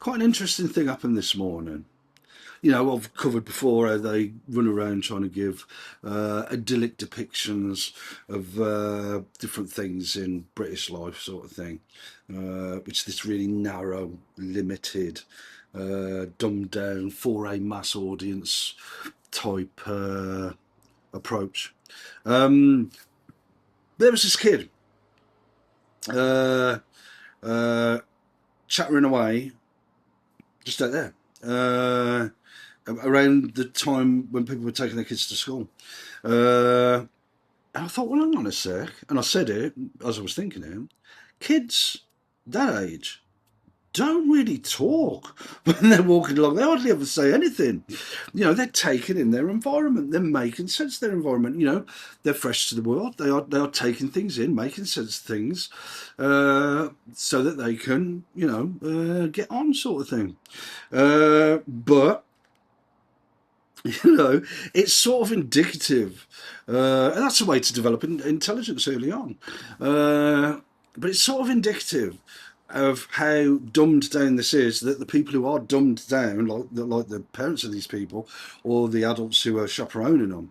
quite an interesting thing happened this morning. You know, I've covered before how they run around trying to give idyllic depictions of different things in British life, sort of thing, which is this really narrow, limited, dumbed down for a mass audience type approach. Um, there was this kid uh, uh, chattering away just out there. Around the time when people were taking their kids to school. And I thought, well, hang on a sec. And I said it as I was thinking it. Kids that age don't really talk when they're walking along. They hardly ever say anything. You know, they're taking in their environment. They're making sense of their environment. You know, they're fresh to the world. They are taking things in, making sense of things, so that they can, get on, sort of thing. But you know, it's sort of indicative, and that's a way to develop intelligence early on. But it's sort of indicative of how dumbed down this is. That the people who are dumbed down, like the parents of these people, or the adults who are chaperoning them,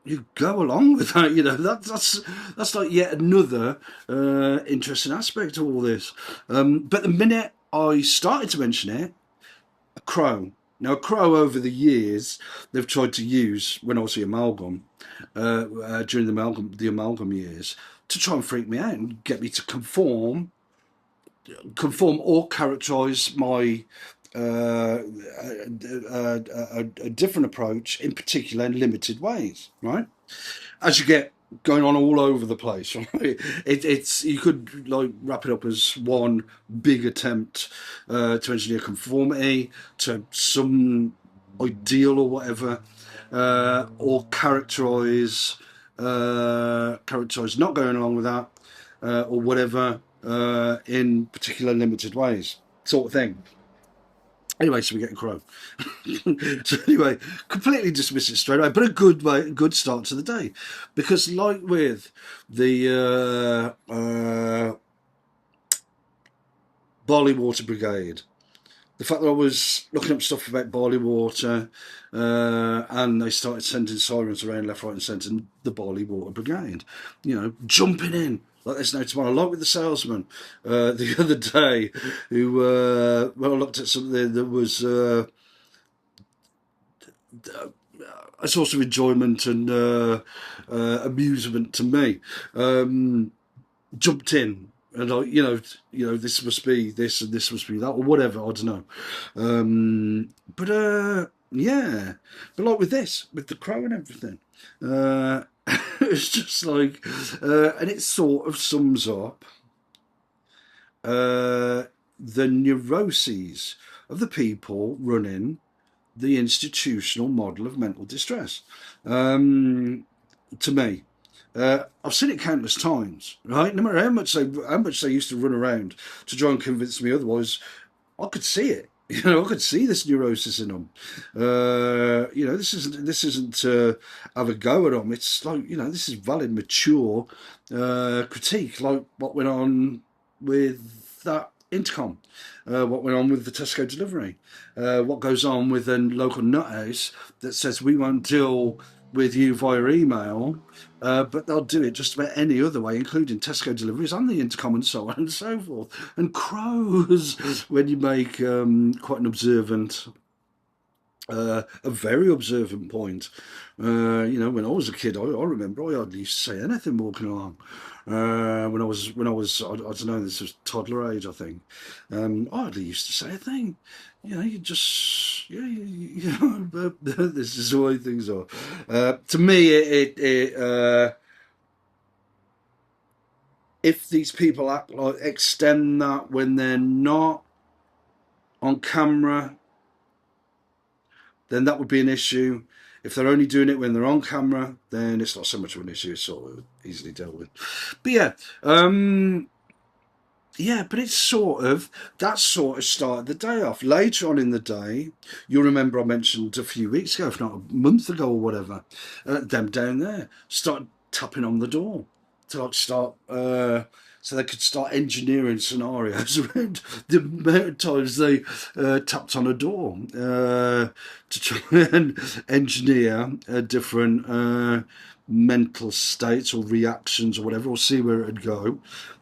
you go along with that. You know, that's like yet another interesting aspect of all this. But the minute I started to mention it, a crow. Now, a crow over the years they've tried to use when I was the amalgam during the amalgam years to try and freak me out and get me to conform or characterise my a different approach in particular in limited ways, right? As you get going on all over the place, right? It's you could like wrap it up as one big attempt to engineer conformity to some ideal or whatever, or characterize not going along with that, or whatever, in particular limited ways, sort of thing. Anyway, so we get a crow. So anyway, completely dismiss it straight away, but a good start to the day, because like with the Barley Water Brigade, the fact that I was looking up stuff about barley water, and they started sending sirens around left, right, and centre, and the Barley Water Brigade, jumping in like there's no tomorrow. Like with the salesman the other day, who I looked at something that was a source of enjoyment and amusement to me. Jumped in. And this must be this and this must be that, or whatever. I don't know. Yeah. But like with this, with the crow and everything, it's just like, and it sort of sums up the neuroses of the people running the institutional model of mental distress. To me, I've seen it countless times, right? No matter how much they used to run around to try and convince me otherwise, I could see it. I could see this neurosis in them. This isn't to have a go at them. It's like, this is valid, mature critique, like what went on with that intercom, what went on with the Tesco delivery, what goes on with a local nuthouse that says we won't deal with you via email, but they'll do it just about any other way, including Tesco deliveries and the intercom and so on and so forth. And crows, when you make quite an observant, a very observant point. When I was a kid, I remember I hardly used to say anything walking along. When I was, I don't know, this was toddler age, I think. I hardly used to say a thing. You just, but this is the way things are. To me, if these people act like extend that when they're not on camera, then that would be an issue. If they're only doing it when they're on camera, then it's not so much of an issue. It's sort of easily dealt with. But but it's that sort of started the day off. Later on in the day, you'll remember I mentioned a few weeks ago, if not a month ago or whatever, them down there started tapping on the door to start so they could start engineering scenarios around the amount of times they tapped on a door to try and engineer different mental states or reactions or whatever, or see where it'd go,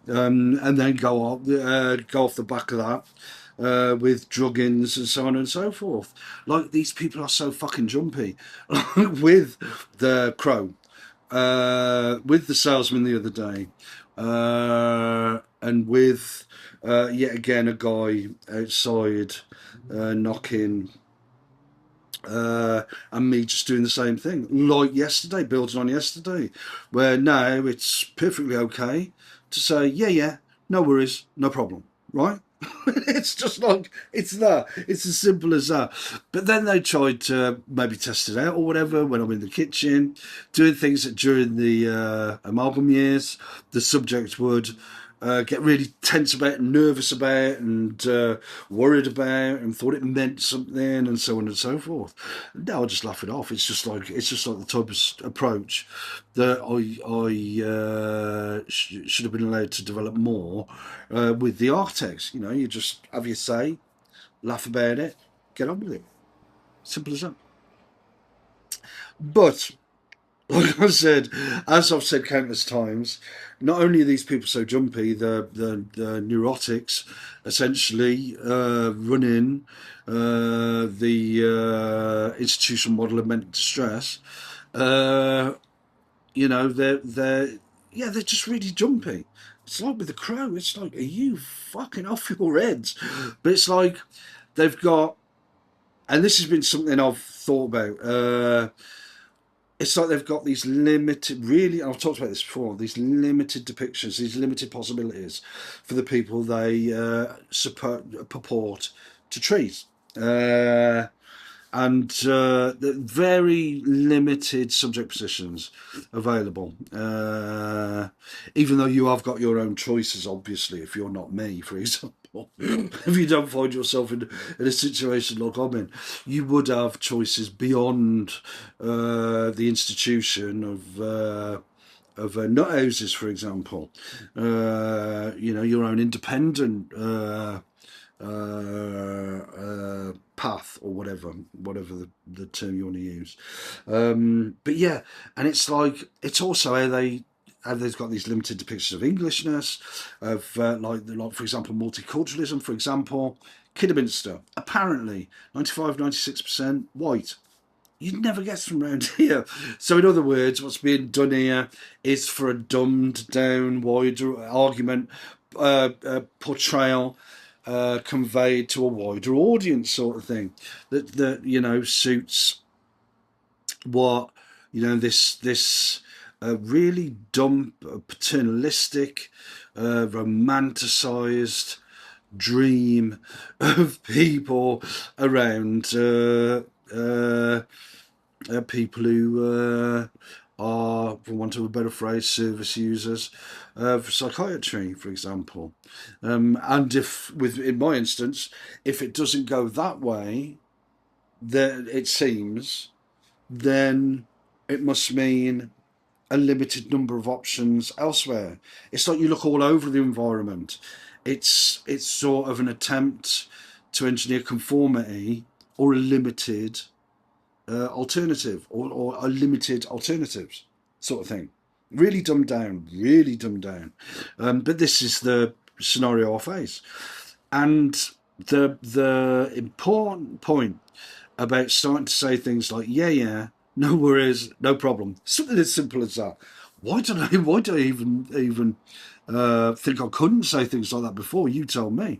and then go off the back of that. With druggings and so on and so forth. Like, these people are so fucking jumpy. With the Crow, with the salesman the other day, and with yet again a guy outside knocking, and me just doing the same thing, like yesterday, building on yesterday, where now it's perfectly okay to say, yeah, no worries, no problem, right? It's just like, it's that. It's as simple as that. But then they tried to maybe test it out or whatever when I'm in the kitchen, doing things that during the amalgam years, the subject would get really tense about and nervous about and worried about and thought it meant something and so on and so forth. Now I just laugh it off. It's just like the type of approach that I should have been allowed to develop more with the architects. You know, you just have your say, laugh about it, get on with it. Simple as that. But like I said, as I've said countless times, not only are these people so jumpy, the neurotics essentially running the institutional model of mental distress. You know, they're just really jumpy. It's like with the Crow. It's like, are you fucking off your heads? But it's like they've got, and this has been something I've thought about. It's like they've got these limited, really, I've talked about this before, these limited depictions, these limited possibilities for the people they purport to treat. And the very limited subject positions available. Even though you have got your own choices, obviously, if you're not me, for example. If you don't find yourself in a situation like I'm in, you would have choices beyond the institution of nut houses, for example. You know, your own independent path or whatever the term you want to use. But yeah, and it's like, it's also how they've got these limited depictions of Englishness, of like for example multiculturalism. For example, Kidderminster, apparently 95-96% white. You'd never guess from around here. So in other words, what's being done here is for a dumbed down, wider argument, portrayal, conveyed to a wider audience, sort of thing, that you know, suits what, you know, this really dumb, paternalistic, romanticized dream of people around people who are, for want of a better phrase, service users of psychiatry, for example. And if, in my instance, if it doesn't go that way, then it seems, then it must mean a limited number of options elsewhere. It's like you look all over the environment. It's sort of an attempt to engineer conformity or a limited alternative, or a limited alternatives, sort of thing. Really dumbed down, really dumbed down. But this is the scenario I face. And the important point about starting to say things like, yeah, no worries, no problem, something as simple as that. Why did I even think I couldn't say things like that before? You tell me.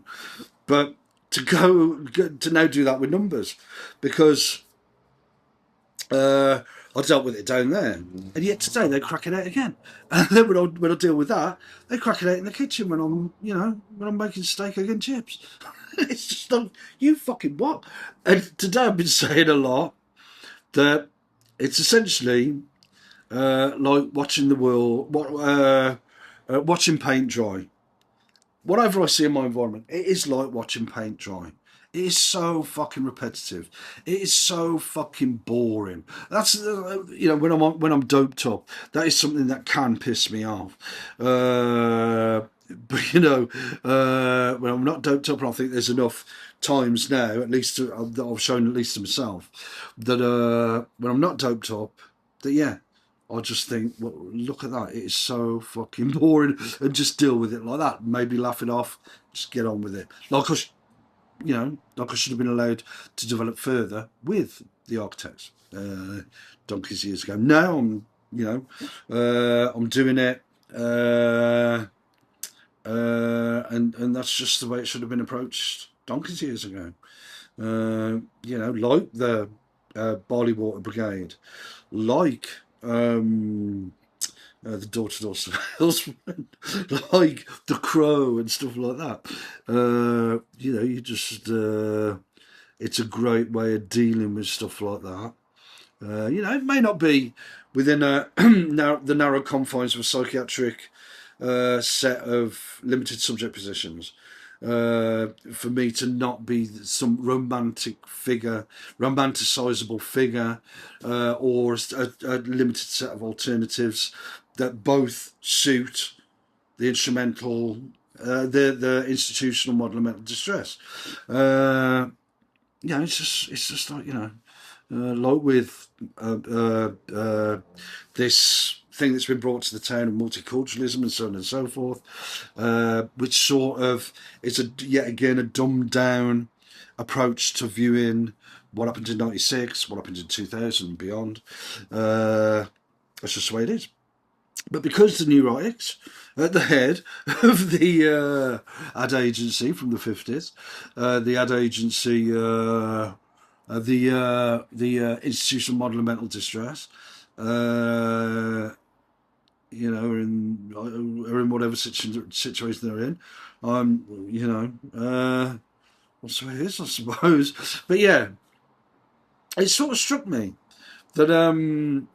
But to now do that with numbers, because I dealt with it down there, and yet today they crack it out again. And then when I deal with that, they crack it out in the kitchen when I'm making steak, egg and chips. It's just like, you fucking what? And today I've been saying a lot that it's essentially like watching the world, watching paint dry. Whatever I see in my environment, it is like watching paint dry. It is so fucking repetitive. It is so fucking boring. That's you know, when I'm doped up, that is something that can piss me off. but when I'm not doped up, and I think there's enough times now, at least that I've shown at least to myself, that when I'm not doped up, that yeah, I just think, well, look at that, it is so fucking boring, and just deal with it like that. Maybe laugh it off, just get on with it. Like I should have been allowed to develop further with the architects donkeys years ago. Now I'm doing it. And that's just the way it should have been approached donkeys years ago. Like the Barley Water Brigade, like the door-to-door salesman, like the Crow and stuff like that. You just it's a great way of dealing with stuff like that. It may not be within the narrow confines of a psychiatric set of limited subject positions. For me to not be some romanticisable figure, or a limited set of alternatives that both suit the the institutional model of mental distress. It's just like like with this thing that's been brought to the town of multiculturalism and so on and so forth, which sort of is yet again a dumbed down approach to viewing what happened in '96, what happened in 2000 and beyond. That's just the way it is. But because the neurotics at the head of the ad agency from the 50s, the ad agency, the institutional model of mental distress, are in whatever situation they're in. That's the way it is, I suppose. But yeah, it sort of struck me that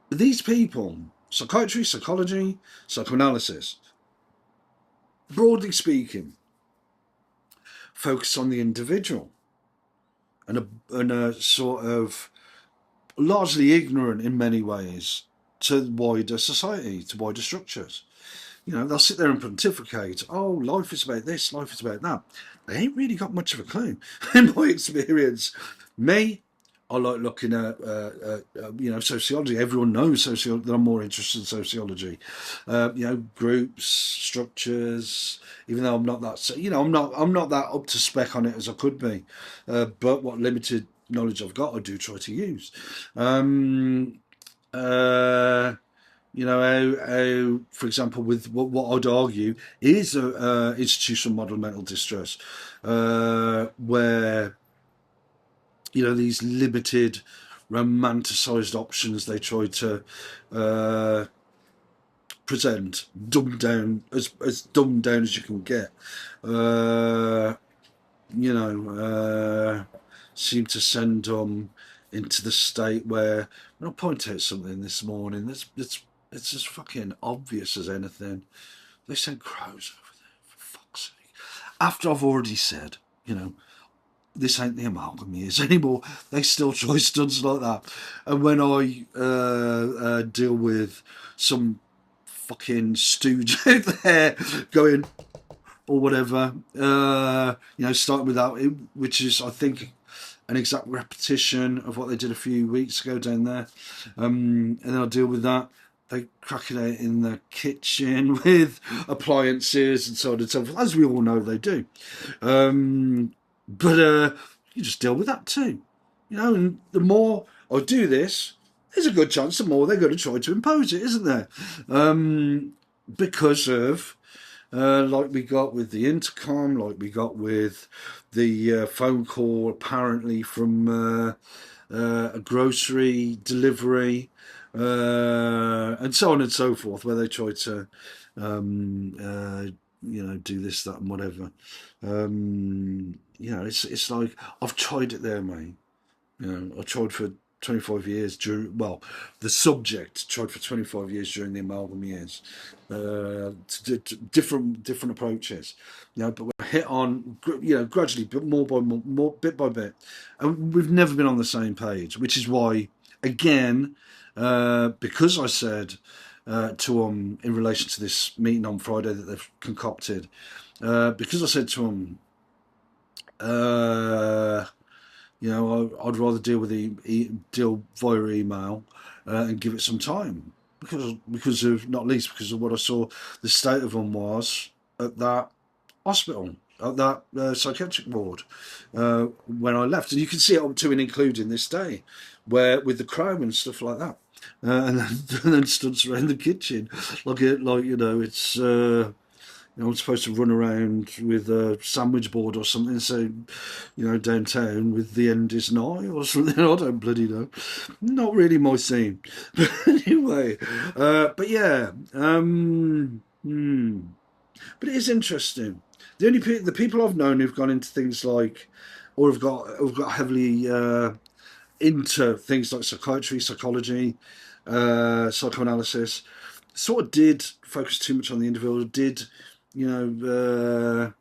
these people, psychiatry, psychology, psychoanalysis, broadly speaking, focus on the individual and a sort of largely ignorant in many ways to wider society, to wider structures. They'll sit there and pontificate, oh, life is about this, life is about that. They ain't really got much of a clue, in my experience. Me, I like looking at, sociology. Everyone knows sociology, that I'm more interested in sociology. Groups, structures. Even though I'm not that, I'm not that up to spec on it as I could be. But what limited knowledge I've got, I do try to use. How, for example, with what I'd argue is a institutional model of mental distress, where these limited, romanticised options they try to present, dumbed down as dumbed down as you can get. Seem to send them into the state where, when I point out something this morning, it's as fucking obvious as anything. They sent crows over there, for fuck's sake. After I've already said, this ain't the amalgam years anymore, they still try stunts like that. And when I deal with some fucking stooge out there going, or whatever, starting with that, which is, I think, an exact repetition of what they did a few weeks ago down there. And then I'll deal with that. They crack it out in the kitchen with appliances and so on and so forth, as we all know they do. But you just deal with that too. And the more I do this, there's a good chance the more they're going to try to impose it, isn't there? Because of, like we got with the intercom, like we got with the phone call apparently from a grocery delivery, and so on and so forth, where they try to do this, that, and whatever. It's like, I've tried it there, mate. I tried for 25 years the subject tried for 25 years during the amalgam years, different approaches, but we hit on, gradually, but more bit by bit, and we've never been on the same page, which is why, again, because I said to him in relation to this meeting on Friday that they've concocted, because I said to him, I'd rather deal with deal via email and give it some time because of, not least because of what I saw the state of them was at that hospital, at that psychiatric ward when I left, and you can see it up to and including this day, where with the crow and stuff like that, and then stunts around the kitchen it's. I'm supposed to run around with a sandwich board or something, so, downtown with the end is nigh or something. I don't bloody know. Not really my scene. But anyway, but yeah. But it is interesting. The people I've known who've gone into things like, or have got heavily into things like psychiatry, psychology, psychoanalysis, sort of did focus too much on the individual, did, come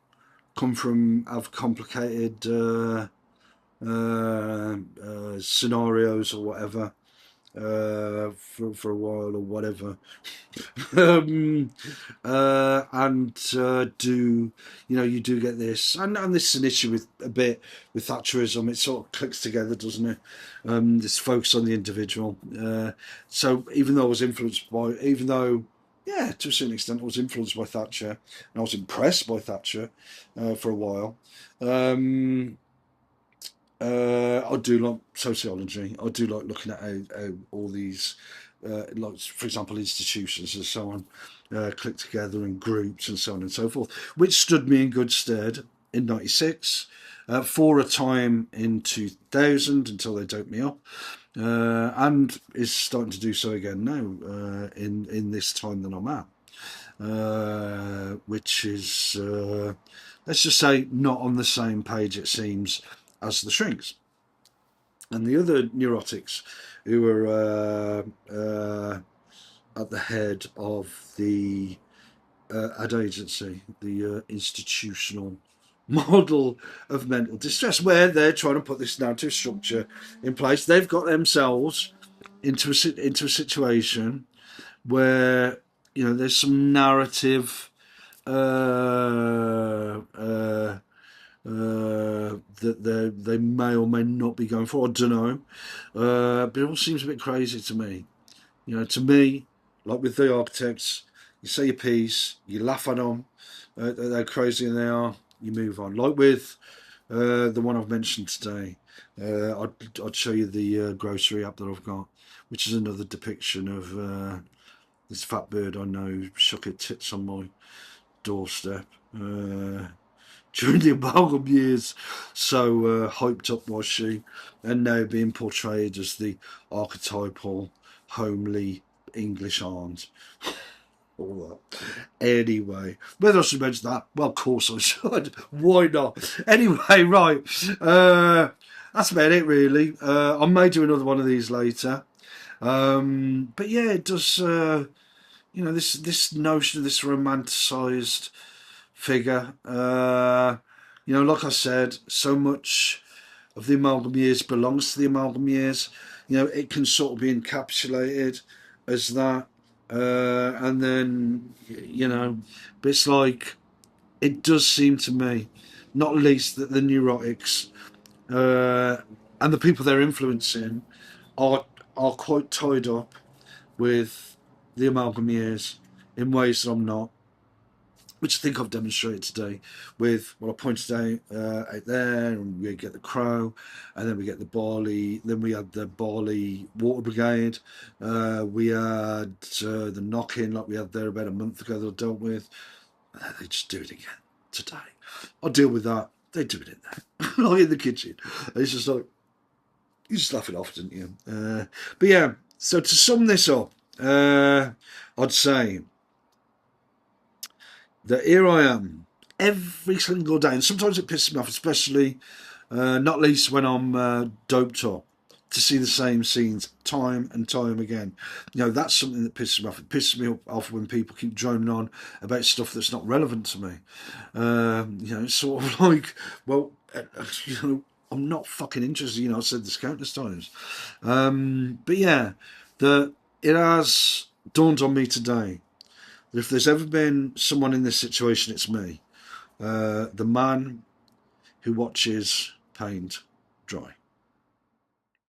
from, have complicated scenarios or whatever for a while or whatever. Do you do get this, and this is an issue with a bit with Thatcherism. It sort of clicks together, doesn't it? This focus on the individual. So even though I was influenced by, yeah, to a certain extent, I was influenced by Thatcher, and I was impressed by Thatcher for a while. I do like sociology. I do like looking at how all these, like for example, institutions and so on, click together in groups and so on and so forth, which stood me in good stead in '96, for a time in 2000 until they doped me up, and is starting to do so again now in this time that I'm at, which is, let's just say, not on the same page, it seems, as the shrinks and the other neurotics who are at the head of the ad agency, the institutional model of mental distress, where they're trying to put this narrative structure in place. They've got themselves into a situation where there's some narrative that they may or may not be going for. I don't know, but it all seems a bit crazy to me. To me, like with the architects, you say your piece, you laugh at them, they're crazy and they are, you move on. Like with the one I've mentioned today, I'd show you the grocery app that I've got, which is another depiction of this fat bird I know shook her tits on my doorstep during the amalgam years. So hyped up was she, and now being portrayed as the archetypal homely English aunt. All that. Anyway, whether I should mention that, well, of course I should. Why not? Anyway, right. That's about it, really. I may do another one of these later. But yeah, it does. This notion of this romanticised figure. Like I said, so much of the amalgam years belongs to the amalgam years. It can sort of be encapsulated as that. And then, but it's like, it does seem to me, not least that the neurotics and the people they're influencing are quite tied up with the amalgam years in ways that I'm not, which I think I've demonstrated today with what I pointed out there, and we get the crow, and then we get the barley, then we had the barley water brigade, we had the knock-in like we had there about a month ago that I dealt with, and then they just do it again today. I'll deal with that, they do it in there, like in the kitchen. It's just like, you just laugh it off, didn't you? But yeah, so to sum this up, I'd say that here I am every single day, and sometimes it pisses me off, especially not least when I'm doped up, to see the same scenes time and time again. That's something that pisses me off. It pisses me off when people keep droning on about stuff that's not relevant to me. It's sort of like, well, I'm not fucking interested. I've said this countless times. But yeah, it has dawned on me today that if there's ever been someone in this situation, it's me. The man who watches paint dry.